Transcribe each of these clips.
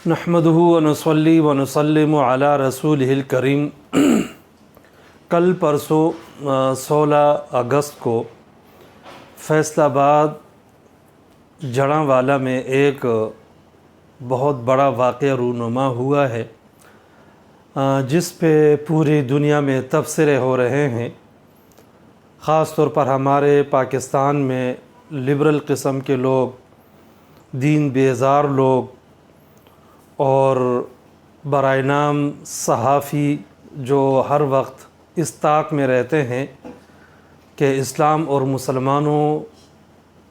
نحمدہ ونصلی ونسلم علی رسولہ الکریم۔ کل پرسوں 16 اگست کو فیصل آباد جڑاں میں ایک بہت بڑا واقعہ رونما ہوا ہے، جس پہ پوری دنیا میں تبصرے ہو رہے ہیں۔ خاص طور پر ہمارے پاکستان میں لبرل قسم کے لوگ، دین بیزار لوگ اور برائے نام صحافی جو ہر وقت اس طاق میں رہتے ہیں کہ اسلام اور مسلمانوں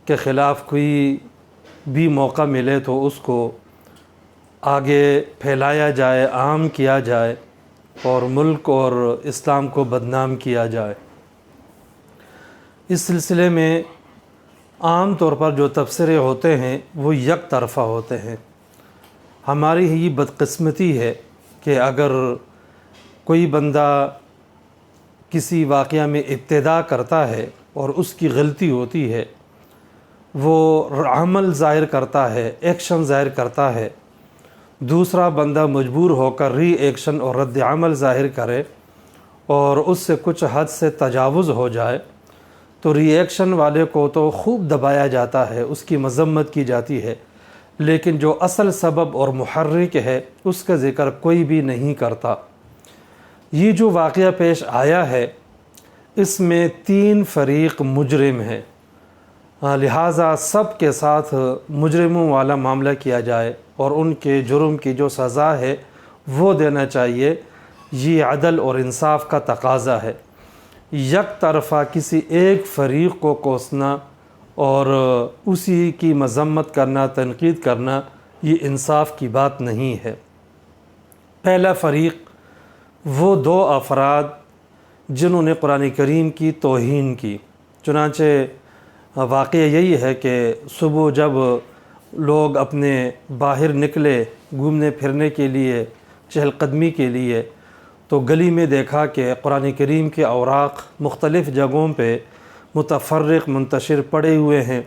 کے خلاف کوئی بھی موقع ملے تو اس کو آگے پھیلایا جائے، عام کیا جائے اور ملک اور اسلام کو بدنام کیا جائے۔ اس سلسلے میں عام طور پر جو تبصرے ہوتے ہیں وہ یک طرفہ ہوتے ہیں۔ ہماری ہی بدقسمتی ہے کہ اگر کوئی بندہ کسی واقعہ میں ابتدا کرتا ہے اور اس کی غلطی ہوتی ہے، وہ عمل ظاہر کرتا ہے، ایکشن ظاہر کرتا ہے، دوسرا بندہ مجبور ہو کر ری ایکشن اور رد عمل ظاہر کرے اور اس سے کچھ حد سے تجاوز ہو جائے تو ری ایکشن والے کو تو خوب دبایا جاتا ہے، اس کی مذمت کی جاتی ہے، لیکن جو اصل سبب اور محرک ہے اس کا ذکر کوئی بھی نہیں کرتا۔ یہ جو واقعہ پیش آیا ہے اس میں 3 فریق مجرم ہیں، لہٰذا سب کے ساتھ مجرموں والا معاملہ کیا جائے اور ان کے جرم کی جو سزا ہے وہ دینا چاہیے۔ یہ عدل اور انصاف کا تقاضا ہے۔ یک طرفہ کسی ایک فریق کو کوسنا اور اسی کی مذمت کرنا، تنقید کرنا، یہ انصاف کی بات نہیں ہے۔ پہلا فریق وہ 2 افراد جنہوں نے قرآن کریم کی توہین کی۔ چنانچہ واقعہ یہی ہے کہ صبح جب لوگ اپنے باہر نکلے گھومنے پھرنے کے لیے، چہل قدمی کے لیے، تو گلی میں دیکھا کہ قرآن کریم کے اوراق مختلف جگہوں پہ متفرق منتشر پڑے ہوئے ہیں،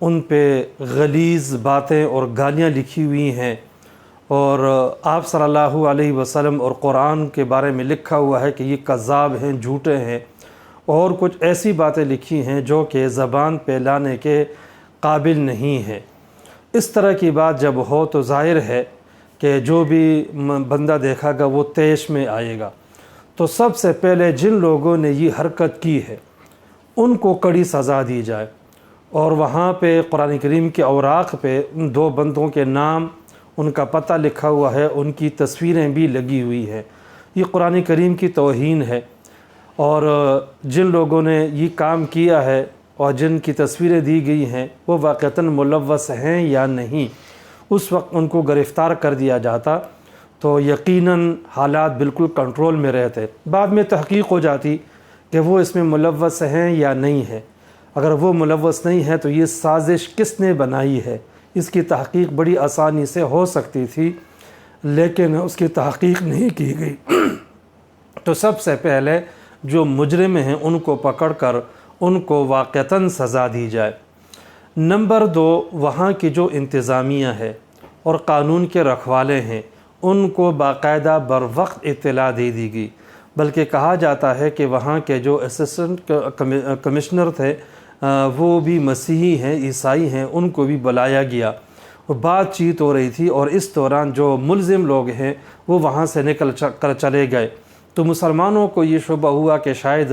ان پہ غلیظ باتیں اور گالیاں لکھی ہوئی ہیں، اور آپ صلی اللہ علیہ وسلم اور قرآن کے بارے میں لکھا ہوا ہے کہ یہ کذاب ہیں، جھوٹے ہیں، اور کچھ ایسی باتیں لکھی ہیں جو کہ زبان پہ لانے کے قابل نہیں ہیں۔ اس طرح کی بات جب ہو تو ظاہر ہے کہ جو بھی بندہ دیکھا گا وہ طیش میں آئے گا۔ تو سب سے پہلے جن لوگوں نے یہ حرکت کی ہے ان کو کڑی سزا دی جائے، اور وہاں پہ قرآن کریم کے اوراق پہ ان 2 بندوں کے نام، ان کا پتہ لکھا ہوا ہے، ان کی تصویریں بھی لگی ہوئی ہیں۔ یہ قرآن کریم کی توہین ہے، اور جن لوگوں نے یہ کام کیا ہے اور جن کی تصویریں دی گئی ہیں وہ واقعتاً ملوث ہیں یا نہیں، اس وقت ان کو گرفتار کر دیا جاتا تو یقیناً حالات بالکل کنٹرول میں رہتے۔ بعد میں تحقیق ہو جاتی کہ وہ اس میں ملوث ہیں یا نہیں ہیں۔ اگر وہ ملوث نہیں ہے تو یہ سازش کس نے بنائی ہے، اس کی تحقیق بڑی آسانی سے ہو سکتی تھی، لیکن اس کی تحقیق نہیں کی گئی۔ تو سب سے پہلے جو مجرم ہیں ان کو پکڑ کر ان کو واقعتاً سزا دی جائے۔ نمبر 2، وہاں کی جو انتظامیہ ہے اور قانون کے رکھوالے ہیں ان کو باقاعدہ بروقت اطلاع دے دی گئی، بلکہ کہا جاتا ہے کہ وہاں کے جو اسسٹنٹ کمشنر تھے وہ بھی مسیحی ہیں، عیسائی ہیں، ان کو بھی بلایا گیا، بات چیت ہو رہی تھی، اور اس دوران جو ملزم لوگ ہیں وہ وہاں سے نکل کر چلے گئے۔ تو مسلمانوں کو یہ شبہ ہوا کہ شاید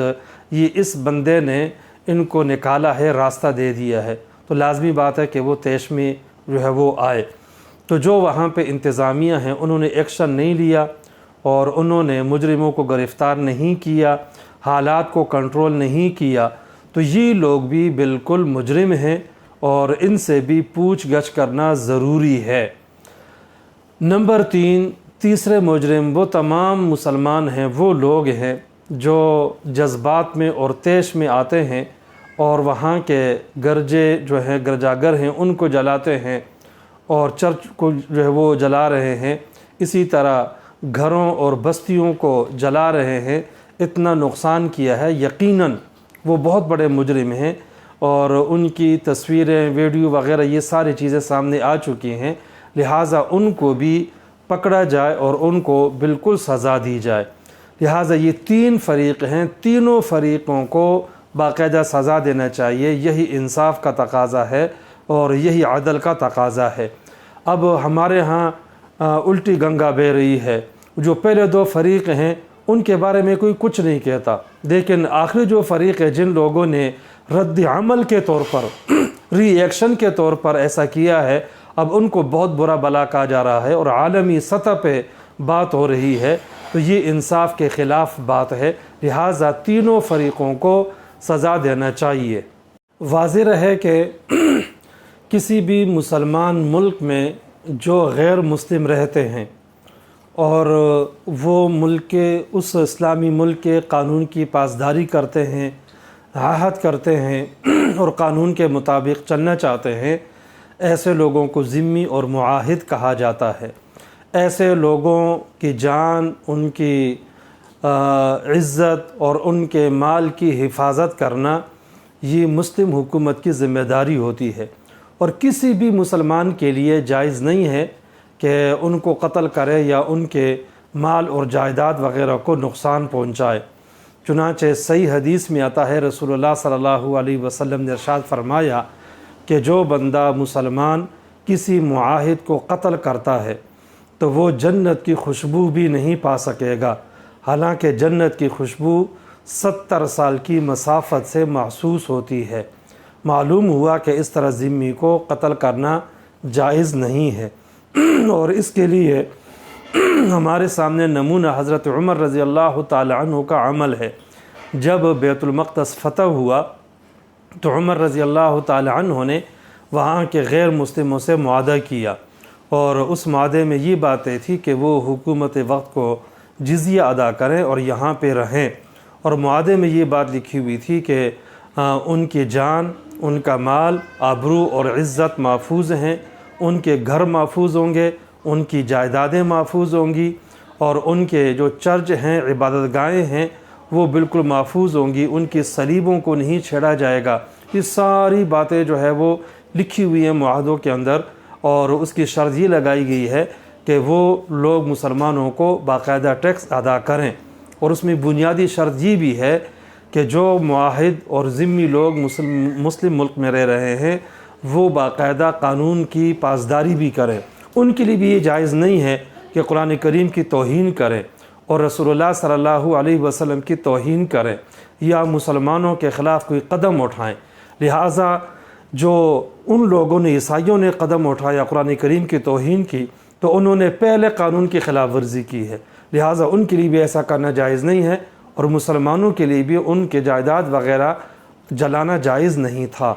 یہ اس بندے نے ان کو نکالا ہے، راستہ دے دیا ہے، تو لازمی بات ہے کہ وہ طیش میں جو ہے وہ آئے۔ تو جو وہاں پہ انتظامیہ ہیں انہوں نے ایکشن نہیں لیا اور انہوں نے مجرموں کو گرفتار نہیں کیا، حالات کو کنٹرول نہیں کیا، تو یہ لوگ بھی بالکل مجرم ہیں اور ان سے بھی پوچھ گچھ کرنا ضروری ہے۔ نمبر 3، تیسرے مجرم وہ تمام مسلمان ہیں، وہ لوگ ہیں جو جذبات میں اور طیش میں آتے ہیں اور وہاں کے گرجے جو ہیں، گرجاگر ہیں، ان کو جلاتے ہیں اور چرچ کو جو ہے وہ جلا رہے ہیں، اسی طرح گھروں اور بستیوں کو جلا رہے ہیں، اتنا نقصان کیا ہے۔ یقیناً وہ بہت بڑے مجرم ہیں اور ان کی تصویریں، ویڈیو وغیرہ یہ ساری چیزیں سامنے آ چکی ہیں، لہٰذا ان کو بھی پکڑا جائے اور ان کو بالکل سزا دی جائے۔ لہٰذا یہ 3 فریق ہیں، تینوں فریقوں کو باقاعدہ سزا دینا چاہیے۔ یہی انصاف کا تقاضا ہے اور یہی عدل کا تقاضا ہے۔ اب ہمارے ہاں الٹی گنگا بہہ رہی ہے۔ جو پہلے 2 فریق ہیں ان کے بارے میں کوئی کچھ نہیں کہتا، لیکن آخری جو فریق ہے، جن لوگوں نے رد عمل کے طور پر ری ایکشن کے طور پر ایسا کیا ہے، اب ان کو بہت برا بلا کہا جا رہا ہے اور عالمی سطح پہ بات ہو رہی ہے، تو یہ انصاف کے خلاف بات ہے۔ لہٰذا تینوں فریقوں کو سزا دینا چاہیے۔ واضح رہے کہ کسی بھی مسلمان ملک میں جو غیر مسلم رہتے ہیں اور وہ ملک کے اس اسلامی ملک کے قانون کی پاسداری کرتے ہیں، عہد کرتے ہیں اور قانون کے مطابق چلنا چاہتے ہیں، ایسے لوگوں کو ذمی اور معاہد کہا جاتا ہے۔ ایسے لوگوں کی جان، ان کی عزت اور ان کے مال کی حفاظت کرنا یہ مسلم حکومت کی ذمہ داری ہوتی ہے، اور کسی بھی مسلمان کے لیے جائز نہیں ہے کہ ان کو قتل کرے یا ان کے مال اور جائیداد وغیرہ کو نقصان پہنچائے۔ چنانچہ صحیح حدیث میں آتا ہے، رسول اللہ صلی اللہ علیہ وسلم نے ارشاد فرمایا کہ جو بندہ مسلمان کسی معاہد کو قتل کرتا ہے تو وہ جنت کی خوشبو بھی نہیں پا سکے گا، حالانکہ جنت کی خوشبو 70 سال کی مسافت سے محسوس ہوتی ہے۔ معلوم ہوا کہ اس طرح ذمی کو قتل کرنا جائز نہیں ہے، اور اس کے لیے ہمارے سامنے نمونہ حضرت عمر رضی اللہ تعالی عنہ کا عمل ہے۔ جب بیت المقدس فتح ہوا تو عمر رضی اللہ تعالی عنہ نے وہاں کے غیر مسلموں سے معاہدہ کیا، اور اس معاہدے میں یہ باتیں تھی کہ وہ حکومت وقت کو جزیہ ادا کریں اور یہاں پہ رہیں، اور معاہدے میں یہ بات لکھی ہوئی تھی کہ ان کی جان، ان کا مال، آبرو اور عزت محفوظ ہیں، ان کے گھر محفوظ ہوں گے، ان کی جائیدادیں محفوظ ہوں گی، اور ان کے جو چرچ ہیں، عبادت گاہیں ہیں، وہ بالکل محفوظ ہوں گی، ان کی صلیبوں کو نہیں چھیڑا جائے گا۔ یہ ساری باتیں جو ہے وہ لکھی ہوئی ہیں معاہدوں کے اندر، اور اس کی شرط یہ لگائی گئی ہے کہ وہ لوگ مسلمانوں کو باقاعدہ ٹیکس ادا کریں، اور اس میں بنیادی شرط یہ بھی ہے کہ جو معاہد اور ذمی لوگ مسلم ملک میں رہ رہے ہیں وہ باقاعدہ قانون کی پاسداری بھی کریں۔ ان کے لیے بھی یہ جائز نہیں ہے کہ قرآن کریم کی توہین کریں اور رسول اللہ صلی اللہ علیہ وسلم کی توہین کریں یا مسلمانوں کے خلاف کوئی قدم اٹھائیں۔ لہٰذا جو ان لوگوں نے، عیسائیوں نے قدم اٹھایا، قرآن کریم کی توہین کی، تو انہوں نے پہلے قانون کی خلاف ورزی کی ہے، لہٰذا ان کے لیے بھی ایسا کرنا جائز نہیں ہے، اور مسلمانوں کے لیے بھی ان کے جائیداد وغیرہ جلانا جائز نہیں تھا۔